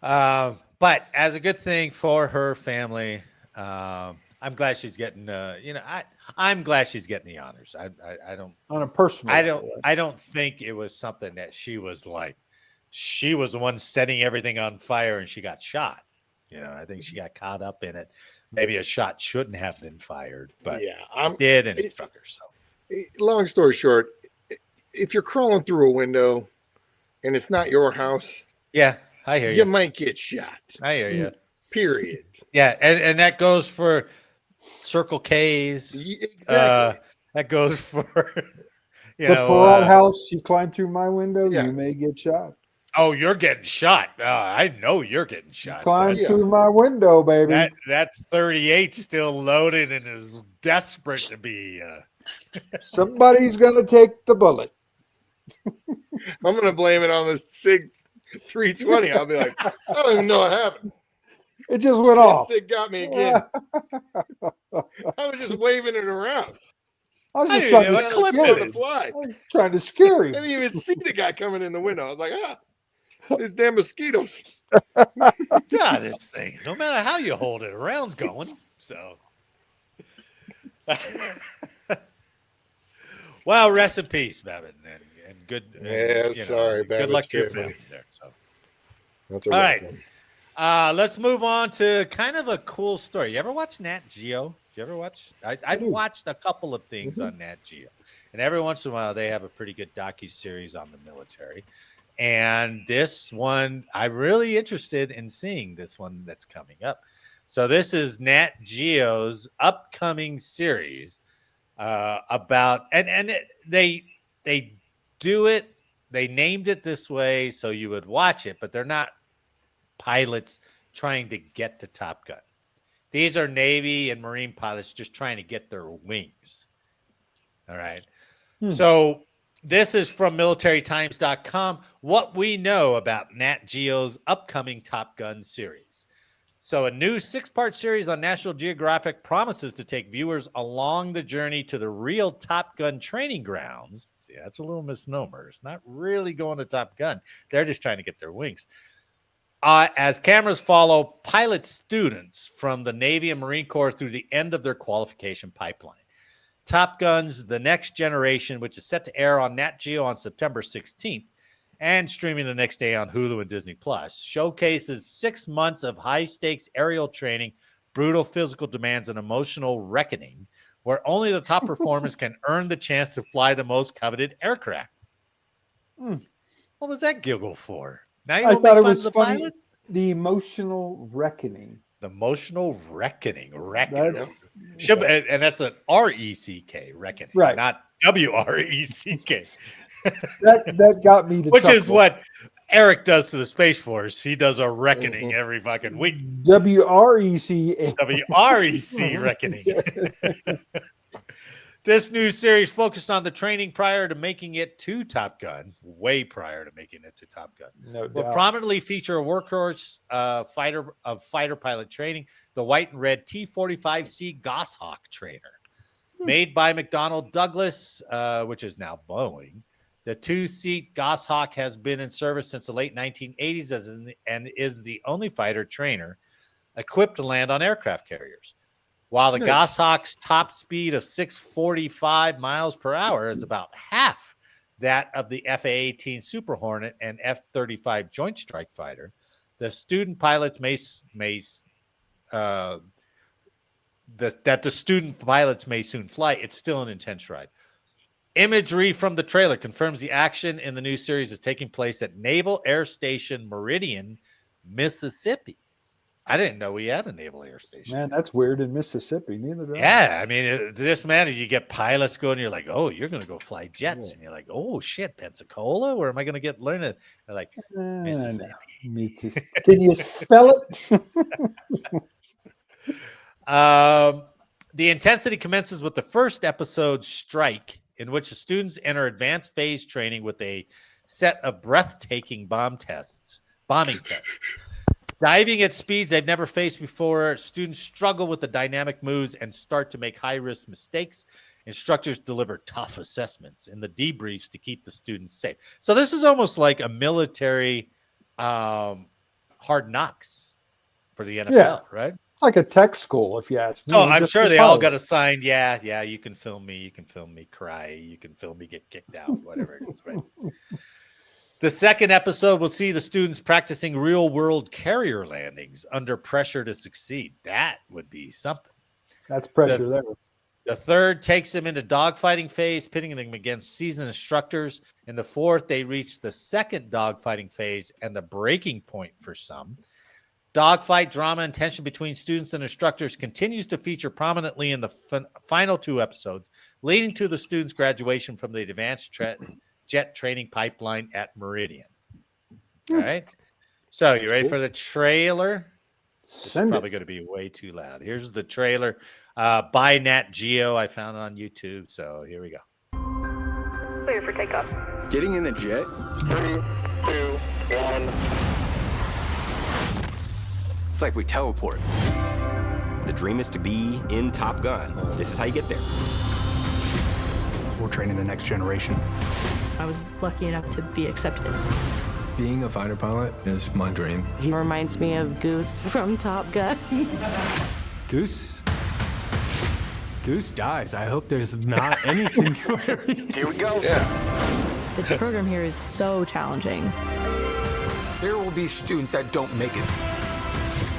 But as a good thing for her family, I'm glad she's getting. I'm glad she's getting the honors. I don't. On a personal level. I don't think it was something that she was like. She was the one setting everything on fire, and she got shot. I think she got caught up in it. Maybe a shot shouldn't have been fired, but it did, and it struck her. So, long story short, if you're crawling through a window and it's not your house, I hear you. You might get shot. I hear you. Period. Yeah, and that goes for Circle K's. Exactly. That goes for the Perot house. You climb through my window, you may get shot. Oh, you're getting shot. I know you're getting shot. Climb through my window, baby. That 38 still loaded and is desperate to be. Somebody's gonna take the bullet. I'm gonna blame it on the SIG 320. I'll be like, I don't even know what happened. It just went off. SIG got me again. I was just waving it around. I was just trying to scare him. I was trying to scare him. I didn't even see the guy coming in the window. I was like, these damn mosquitoes. God, this thing. No matter how you hold it, a round's going. So, well, rest in peace, Babbitt, and good. Sorry, Babbitt's good luck to your family there. So, that's all right. Let's move on to kind of a cool story. You ever watch Nat Geo? You ever watch? I've watched a couple of things on Nat Geo, and every once in a while they have a pretty good docu-series on the military. And this one, I'm really interested in seeing this one that's coming up. So this is Nat Geo's upcoming series about, they do it. They named it this way so you would watch it, but they're not pilots trying to get to Top Gun. These are Navy and Marine pilots just trying to get their wings. All right. So This is from militarytimes.com. What we know about Nat Geo's upcoming Top Gun series. So a new 6-part series on National Geographic promises to take viewers along the journey to the real Top Gun training grounds. See, that's a little misnomer. It's not really going to Top Gun. They're just trying to get their wings. As cameras follow pilot students from the Navy and Marine Corps through the end of their qualification pipeline. Top Gun's The Next Generation, which is set to air on Nat Geo on September 16th and streaming the next day on Hulu and Disney Plus, showcases 6 months of high-stakes aerial training, brutal physical demands, and emotional reckoning, where only the top performers can earn the chance to fly the most coveted aircraft. What was that giggle for? Now you I want thought to it make fun was of the funny. pilots? The emotional reckoning. The emotional reckoning. That's, Should, and that's an R-E-C-K, reckoning, Right. not W-R-E-C-K. that got me to Which is chuckle. what Eric does to the Space Force. He does a reckoning every fucking week. WREC. W-R-E-C reckoning. This new series focused on the training prior to making it to Top Gun, way prior to making it to Top Gun. No Will doubt. prominently feature a workhorse fighter pilot training, the white and red T-45C Goshawk trainer. Made by McDonnell Douglas, which is now Boeing. The 2-seat Goshawk has been in service since the late 1980s and is the only fighter trainer equipped to land on aircraft carriers. While the Goshawk's top speed of 645 miles per hour is about half that of the FA-18 Super Hornet and F-35 Joint Strike Fighter, the student pilots may soon fly. It's still an intense ride. Imagery from the trailer confirms the action in the new series is taking place at Naval Air Station Meridian, Mississippi. I didn't know we had a naval air station. Man, that's weird in Mississippi. Neither do I. Yeah, I mean, it just matters. You get pilots going, you're like, oh, you're going to go fly jets. And you're like, oh, shit, Pensacola? Where am I going to learn it? They're like, Mississippi. Mississippi. Can you spell it? The intensity commences with the first episode, Strike, in which the students enter advanced phase training with a set of breathtaking bombing tests. Diving at speeds they've never faced before, students struggle with the dynamic moves and start to make high-risk mistakes. Instructors deliver tough assessments in the debriefs to keep the students safe. So this is almost like a military hard knocks for the NFL, right? It's like a tech school, if you ask me. So I'm Just sure for they all pilots. got assigned, yeah, you can film me cry, you can film me get kicked out, whatever it is, right? The second episode will see the students practicing real-world carrier landings under pressure to succeed. That would be something. That's pressure there. The third takes them into dogfighting phase, pitting them against seasoned instructors. In the fourth, they reach the second dogfighting phase and the breaking point for some. Dogfight, drama, and tension between students and instructors continues to feature prominently in the final 2 episodes, leading to the students' graduation from the advanced jet training pipeline at Meridian. All right. So you ready for the trailer? It's probably going to be way too loud. Here's the trailer by Nat Geo. I found it on YouTube. So here we go. Clear for takeoff. Getting in the jet? 3, 2, 1. It's like we teleport. The dream is to be in Top Gun. This is how you get there. We're training the next generation. I was lucky enough to be accepted. Being a fighter pilot is my dream. He reminds me of Goose from Top Gun. Goose dies. I hope there's not any similarity. Here we go. The program here is so challenging. There will be students that don't make it.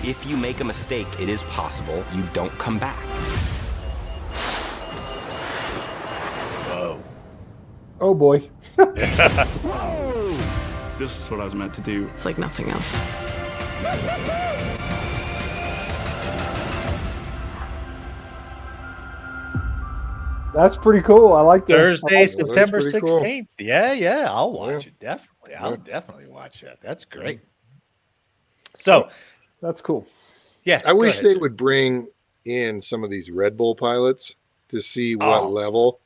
If you make a mistake, it is possible you don't come back. Whoa. Oh boy. This is what I was meant to do. It's like nothing else. That's pretty cool. I like that. Thursday, That's September pretty cool. 16th. Yeah, I'll watch it. Definitely. I'll definitely watch that. That's great. So, That's cool. yeah. I go wish ahead. they would bring in some of these Red Bull pilots to see what level,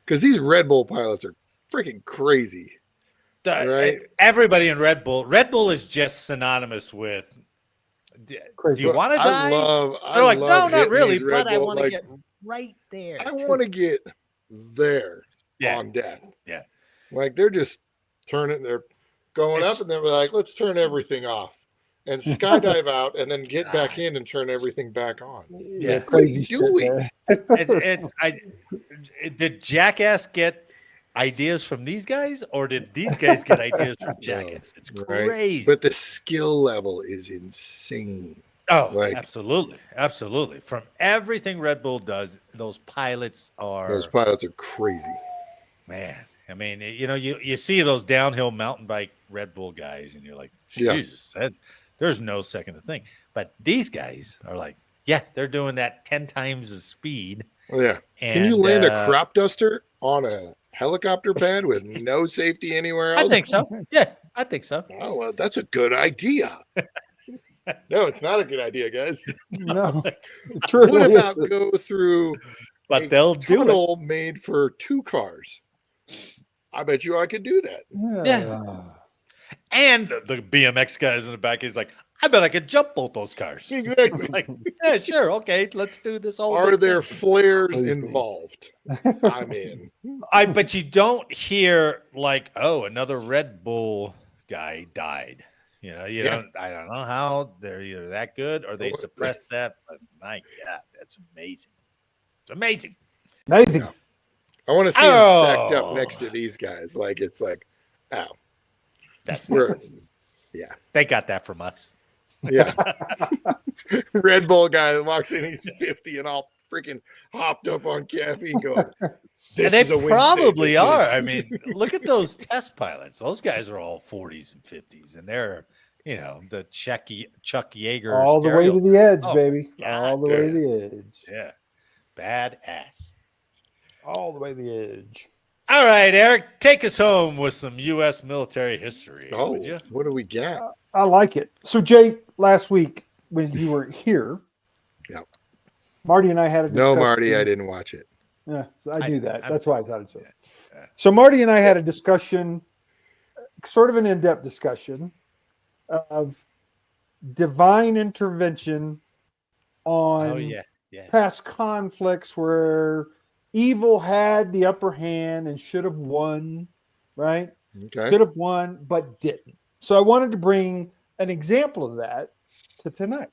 because these Red Bull pilots are freaking crazy. Right? Everybody in Red Bull is just synonymous with. Do Crazy. you want to die? They're like, no, not really, but I want to get right there. I want to get there on death. Yeah. Like they're just they're going up and they're like, let's turn everything off and skydive out and then get back in and turn everything back on. Yeah, crazy doing. Did Jackass get ideas from these guys, or did these guys get ideas from Jackass? It's crazy. Right? But the skill level is insane. Oh, absolutely. From everything Red Bull does, those pilots are crazy. Man, I mean, you see those downhill mountain bike Red Bull guys, and you're like, Jesus, there's no second to think. But these guys are like, they're doing that 10 times the speed. Oh, yeah. Can you land a crop duster on a helicopter pad with no safety anywhere else? I think so. Yeah, I think so. Oh, well, that's a good idea. No, it's not a good idea, guys. No. What about go through they'll tunnel made for 2 cars? I bet you I could do that. Yeah. And the BMX guys in the back is like, I bet I could jump both those cars. Exactly. Like, yeah, sure. Okay, let's do this all. Are there flares involved? I'm in. But you don't hear like, oh, another Red Bull guy died. You don't. I don't know how they're either that good or they suppress that. But my God, that's amazing. It's amazing. Amazing. I want to see them stacked up next to these guys. Like it's like, that's They got that from us. Yeah. Red Bull guy that walks in, he's 50 and all freaking hopped up on caffeine going. They probably are. I mean, look at those test pilots. Those guys are all 40s and 50s, and they're, the Chuck Yeager. All the way to the edge, baby. God, all the way to the edge. Yeah. Badass. All the way to the edge. All right, Eric, take us home with some U.S. military history. Would you? What do we got? I like it. So, Jay, last week when you were here, Marty and I had a discussion. No, Marty, I didn't watch it. Yeah, so I knew that. That's why I thought it's so. So, Marty and I had a discussion, sort of an in-depth discussion of divine intervention on past conflicts where evil had the upper hand and should have won, right? Okay. Should have won, but didn't. So I wanted to bring an example of that to tonight.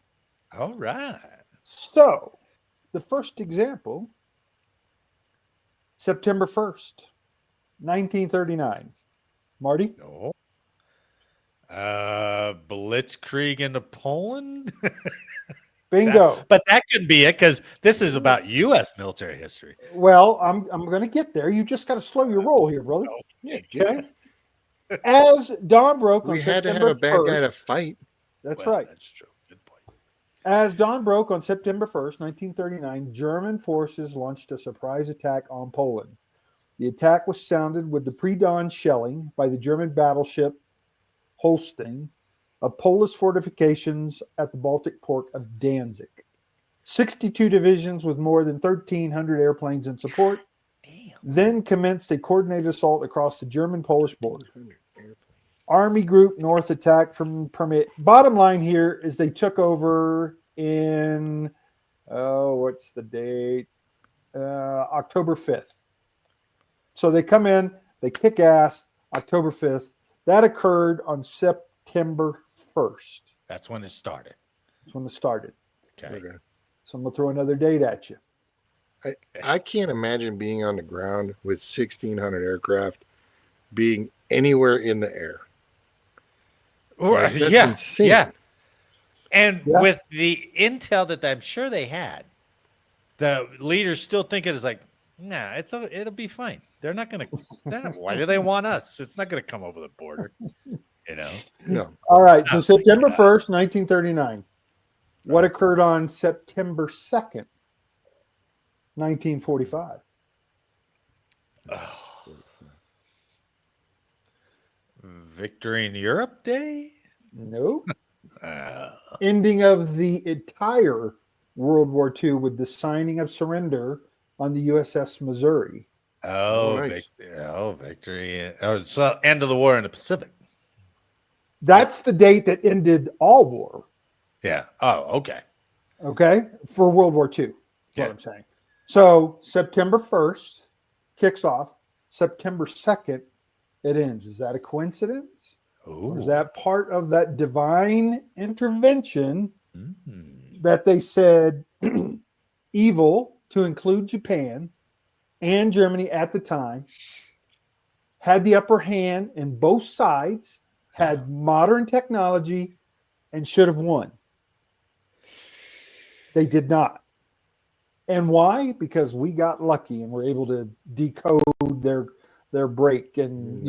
All right. So the first example, September 1st, 1939. Marty? No. Blitzkrieg into Poland? Bingo. But that could be it because this is about U.S. military history. Well, I'm going to get there. You just got to slow your roll here, brother. Okay. As dawn broke on had to have September a bad 1st, guy to fight. That's right. That's true. Good point. As dawn broke on September 1st, 1939, German forces launched a surprise attack on Poland. The attack was sounded with the pre-dawn shelling by the German battleship Holstein of Polish fortifications at the Baltic port of Danzig. 62 divisions with more than 1,300 airplanes in support then commenced a coordinated assault across the German-Polish border. Army Group North attacked from permit. Bottom line here is they took over in, what's the date? October 5th. So they come in, they kick ass, October 5th. That occurred on September 1st. That's when it started. That's when it started. Okay. So I'm going to throw another date at you. I can't imagine being on the ground with 1,600 aircraft being anywhere in the air. That's insane. Yeah. And with the intel that I'm sure they had, the leaders still think it is like, nah, it'll be fine. They're not going to. Why do they want us? It's not going to come over the border. No. All right. So September 1st, 1939. What occurred on September 2nd, 1945? Victory in Europe Day? Nope. Ending of the entire World War II with the signing of surrender on the USS Missouri Oh, nice. victory. Oh, so end of the war in the Pacific. That's the date that ended all war. Yeah. Oh, okay. Okay, for World War II. That's what I'm saying. So September 1st kicks off. September 2nd, it ends. Is that a coincidence? Ooh. Or is that part of that divine intervention that they said evil, to include Japan and Germany at the time, had the upper hand in both sides, had modern technology, and should have won? They did not. And why? Because we got lucky and were able to decode their break and,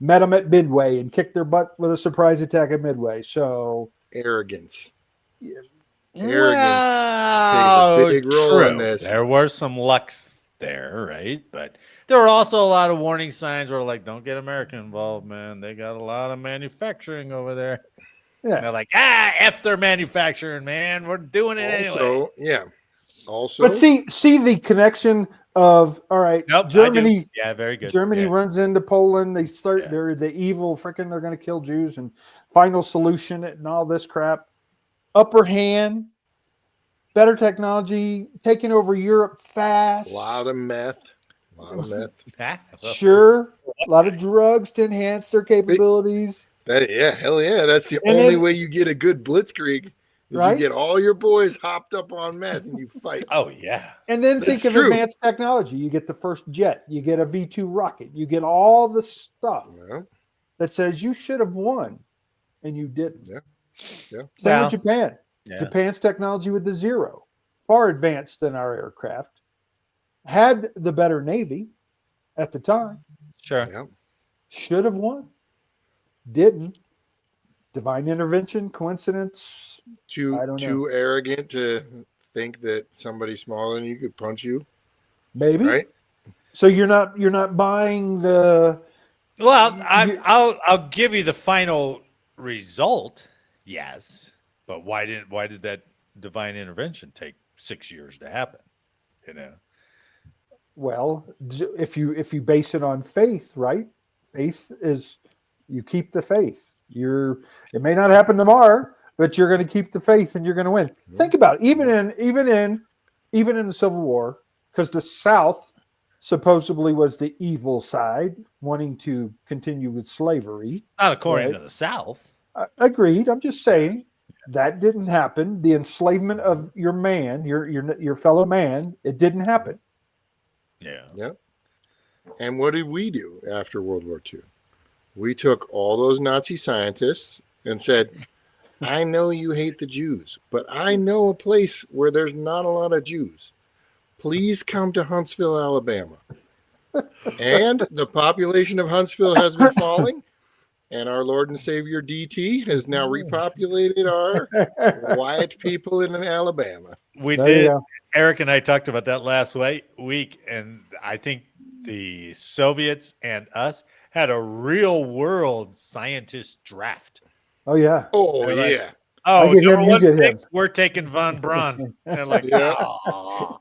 met them at Midway and kicked their butt with a surprise attack at Midway. So arrogance. Well, takes a big role in this. There were some lucks there, right? But there were also a lot of warning signs where, like, don't get America involved, man. They got a lot of manufacturing over there. Yeah. And they're like, F their manufacturing, man. We're doing it anyway. Yeah. Also, but see the connection of, all right, nope, Germany. Yeah, very good. Germany runs into Poland. They start. They're the evil freaking. They're going to kill Jews and final solution and all this crap. Upper hand, better technology, taking over Europe fast. A lot of meth. Sure, a lot of drugs to enhance their capabilities. Hell yeah. That's the only way you get a good blitzkrieg. Right? You get all your boys hopped up on meth and you fight. Oh, yeah. And then think of advanced technology. You get the first jet. You get a V-2 rocket. You get all the stuff that says you should have won, and you didn't. Yeah. Same with Japan. Yeah. Japan's technology with the Zero, far advanced than our aircraft, had the better Navy at the time. Sure. Yeah. Should have won. Didn't. Divine intervention, coincidence? Too arrogant to think that somebody smaller than you could punch you. Maybe. Right. So you're not buying the. Well, I'll give you the final result. Yes, but why did that divine intervention take 6 years to happen? Well, if you base it on faith, right? Faith is, you keep the faith. It may not happen tomorrow, but you're going to keep the faith and you're going to win. Think about it. Even in the Civil War, because the South supposedly was the evil side, wanting to continue with slavery. Not according to the South. Agreed. I'm just saying that didn't happen. The enslavement of your man, your fellow man, it didn't happen. Yeah. And what did we do after World War II? We took all those Nazi scientists and said, I know you hate the Jews, but I know a place where there's not a lot of Jews. Please come to Huntsville, Alabama. And the population of Huntsville has been falling. And our Lord and Savior DT has now repopulated our white people in Alabama. We did. Eric and I talked about that last week, and I think the Soviets and us had a real world scientist draft. Oh, yeah. Oh, yeah. Oh, I get him, you get him. We're taking von Braun. And they're like, oh,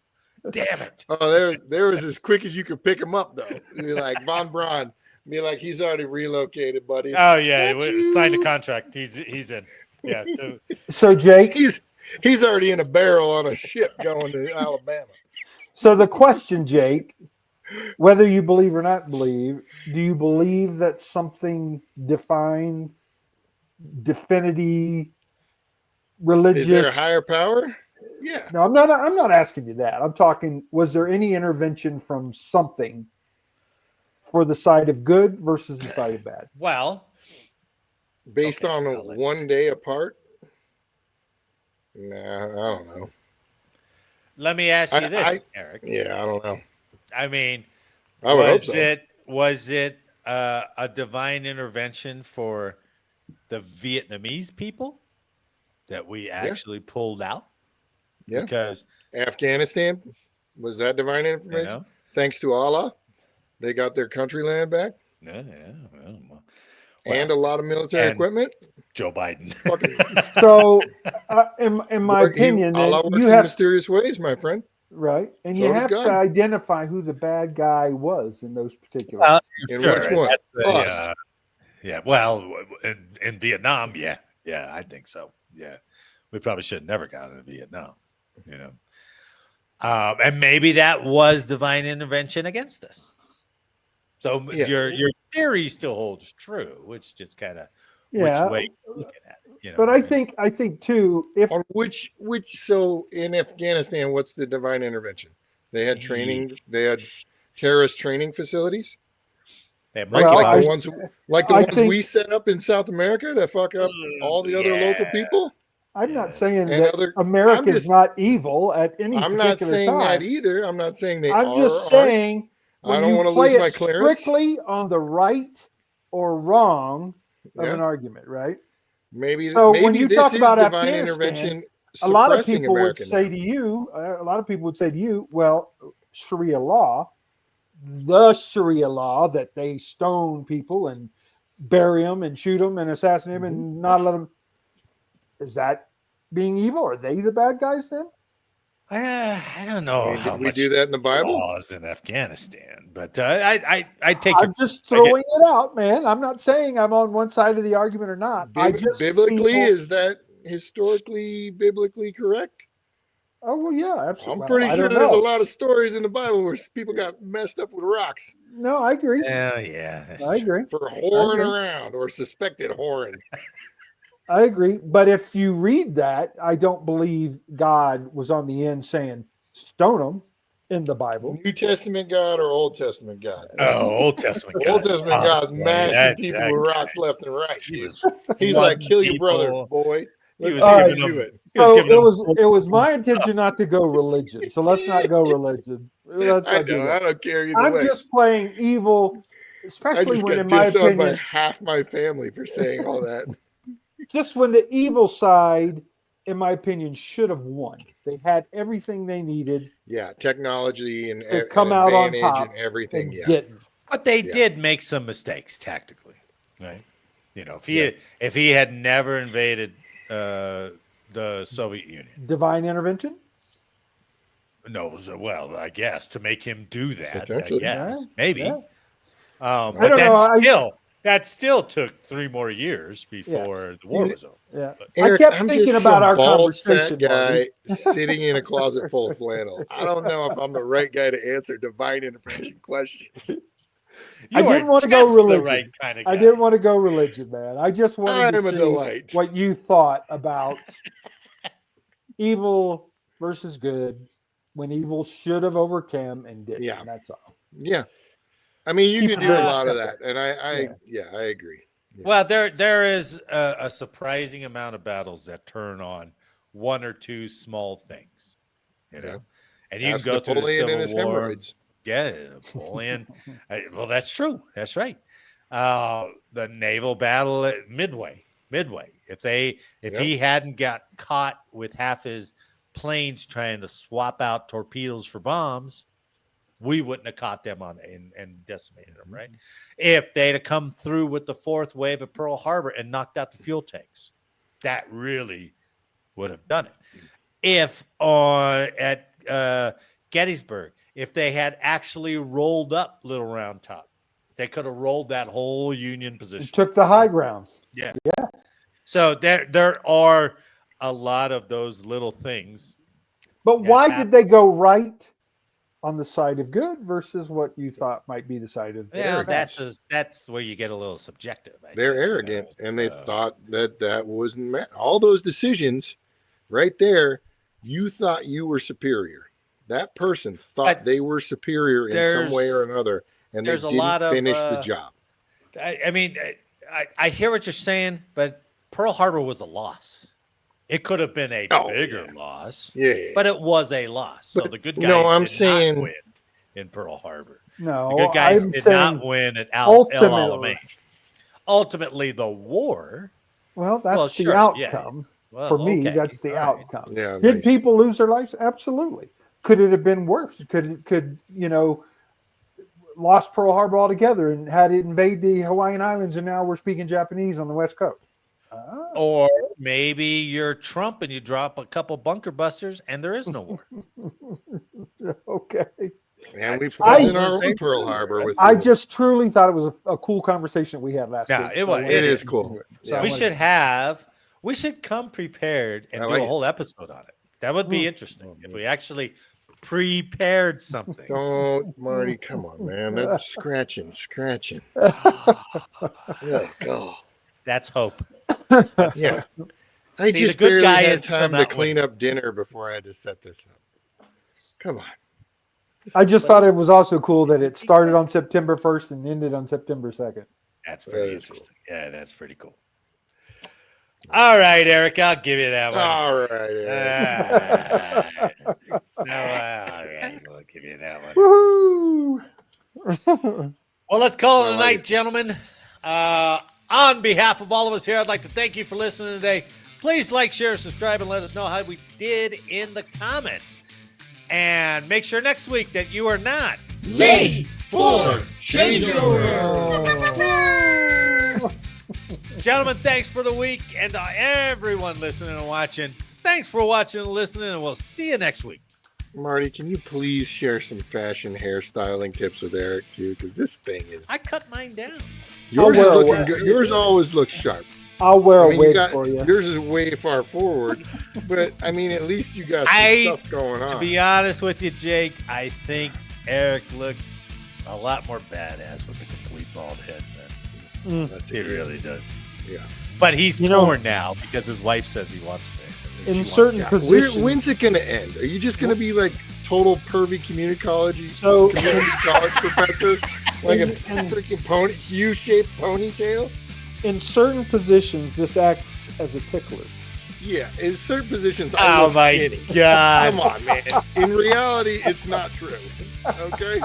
damn it. Oh, there was as quick as you could pick him up, though. You're like, von Braun. Be like, he's already relocated, buddy. Oh, yeah. We signed a contract. He's in. Yeah. So, Jake. He's already in a barrel on a ship going to Alabama. So the question, Jake, whether you believe or not believe, do you believe that something defined, divinity, religious? Is there a higher power? Yeah. No, I'm not asking you that. I'm talking, was there any intervention from something for the side of good versus the side of bad? Well, based on one day apart? Nah, I don't know. Let me ask you this, Eric. Yeah, I don't know. I mean, I would hope so. Was it a divine intervention for the Vietnamese people that we actually pulled out? Yeah. Because Afghanistan, was that divine intervention? Thanks to Allah, they got their country land back. Yeah. And a lot of military equipment. Joe Biden. So, in my opinion, Allah works in mysterious ways, my friend. Right. And So you does have God. to identify who the bad guy was in those particular. And sure, which one? that's Us. yeah. Well, in Vietnam, yeah, I think so. Yeah, we probably should have never gone into Vietnam. You know, and maybe that was divine intervention against us. So your theory still holds true. It's just kind of which way you're looking at it. You know, But I think too, if on which so in Afghanistan, what's the divine intervention? They had training. They had terrorist training facilities. Like the ones we set up in South America that fuck up all the other local people. I'm not saying And that America is not evil at any I'm particular not saying time. that either. I'm not saying they I'm are. just saying I when don't you want to play lose my it clearance. strictly on the right or wrong of an argument, right? Maybe so maybe when you this talk is about divine Afghanistan, intervention. A lot of suppressing people would American say to you, well, Sharia law, the Sharia law that they stone people and bury them and shoot them and assassinate them and not let them. Is that being evil? Are they the bad guys then? I don't know how did we much do that in the Bible? laws in Afghanistan, but I take. I'm just throwing it out, man. I'm not saying I'm on one side of the argument or not. I just biblically is that historically biblically correct? Oh well, yeah, absolutely. I'm pretty sure there's a lot of stories in the Bible where people got messed up with rocks. No, I agree. Yeah, I agree. For whoring around or suspected whoring. I agree. But if you read that, I don't believe God was on the end saying stone them in the Bible. New Testament God or Old Testament God? Oh, Old Testament God. Old Testament God mashing people with rocks left and right. He's like, kill your brother, boy. Let's see if you do it. So it was my intention not to go religion. So let's not go religion. Let's not do that. I don't care either I'm way. just playing evil, especially when, in my disowned opinion, by half my family for saying all that. Just when the evil side, in my opinion, should have won. They had everything they needed. Yeah, technology and to come out on top and everything. And didn't. But they did make some mistakes tactically, right? You know, if he had never invaded the Soviet Union, divine intervention. No, well, I guess to make him do that, I Potentially. guess maybe. Yeah. But that still took 3 more years before the war was over. Yeah, Eric, I kept thinking about our bald, conversation. Fat guy sitting in a closet full of flannel. I don't know if I'm the right guy to answer divine intervention questions. I didn't want to go religion. Right kind of guy. I didn't want to go religion, man. I just wanted to see what you thought about evil versus good when evil should have overcome and didn't. Yeah, that's all. Yeah, I mean, you can do a lot of that, and I agree. Yeah. Well, there is a surprising amount of battles that turn on 1 or 2 small things, you know, and you can go through the Civil War. Yeah, Napoleon. Well, that's true. That's right. The naval battle at Midway. If he hadn't got caught with half his planes trying to swap out torpedoes for bombs, we wouldn't have caught them and decimated them, right? If they'd have come through with the 4th wave at Pearl Harbor and knocked out the fuel tanks, that really would have done it. If at Gettysburg, if they had actually rolled up Little Round Top, they could have rolled that whole Union position. Took the high ground. Yeah. So there are a lot of those little things. But why did they go right on the side of good versus what you thought might be the side of that's where you get a little subjective. They're arrogant, and they thought that wasn't met. All those decisions right there, you thought you were superior. That person thought they were superior in some way or another, and they didn't finish the job. I mean, I hear what you're saying, but Pearl Harbor was a loss. It could have been a bigger loss, but it was a loss. So the good guys did not win in Pearl Harbor. No, the good guys did not win at El Alamein. Ultimately, the war. Well, that's the outcome. Yeah. Well, for me, that's the outcome. Yeah, did people lose their lives? Absolutely. Could it have been worse? Could lost Pearl Harbor altogether and had it invade the Hawaiian Islands, and now we're speaking Japanese on the West Coast? Or maybe you're Trump and you drop a couple bunker busters and there is no war. Okay. And we frozen our own Pearl Harbor with. I just truly thought it was a cool conversation we had last week. It is cool. So we should come prepared and do like a whole episode on it. That would be interesting if we actually prepared something. Don't, Marty. Come on, man. They're scratching. Oh, God. That's hope. Yeah. I See, just the good barely guy had is time from to that clean one. up dinner before I had to set this up. Come on. I just thought it was also cool that it started on September 1st and ended on September 2nd. That's pretty interesting. Cool. Yeah, that's pretty cool. All right, Eric, I'll give you that one. All right, Eric. All right, I'll give you that one. Woohoo! Well, let's call it a night, gentlemen. On behalf of all of us here, I'd like to thank you for listening today. Please like, share, subscribe, and let us know how we did in the comments. And make sure next week that you are not late for changeover. Gentlemen, thanks for the week. And to everyone listening and watching, thanks for watching and listening, and we'll see you next week. Marty, can you please share some fashion hairstyling tips with Eric, too? Because this thing is... I cut mine down. Yours is looking good. Yours always looks sharp. I'll wear a wig for you. Yours is way far forward, but I mean, at least you got some stuff going on. To be honest with you, Jake, I think Eric looks a lot more badass with the complete bald head. He really does. Yeah. But he's torn now because his wife says he wants to. In certain positions. When's it going to end? Are you just going to be like total pervy community college professor, like a freaking U-shaped ponytail? In certain positions, this acts as a tickler. Yeah, in certain positions, I look skinny. God! Come on, man. In reality, it's not true. Okay,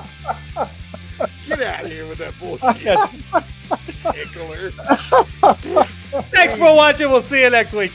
get out of here with that bullshit. Tickler. Thanks for watching. We'll see you next week.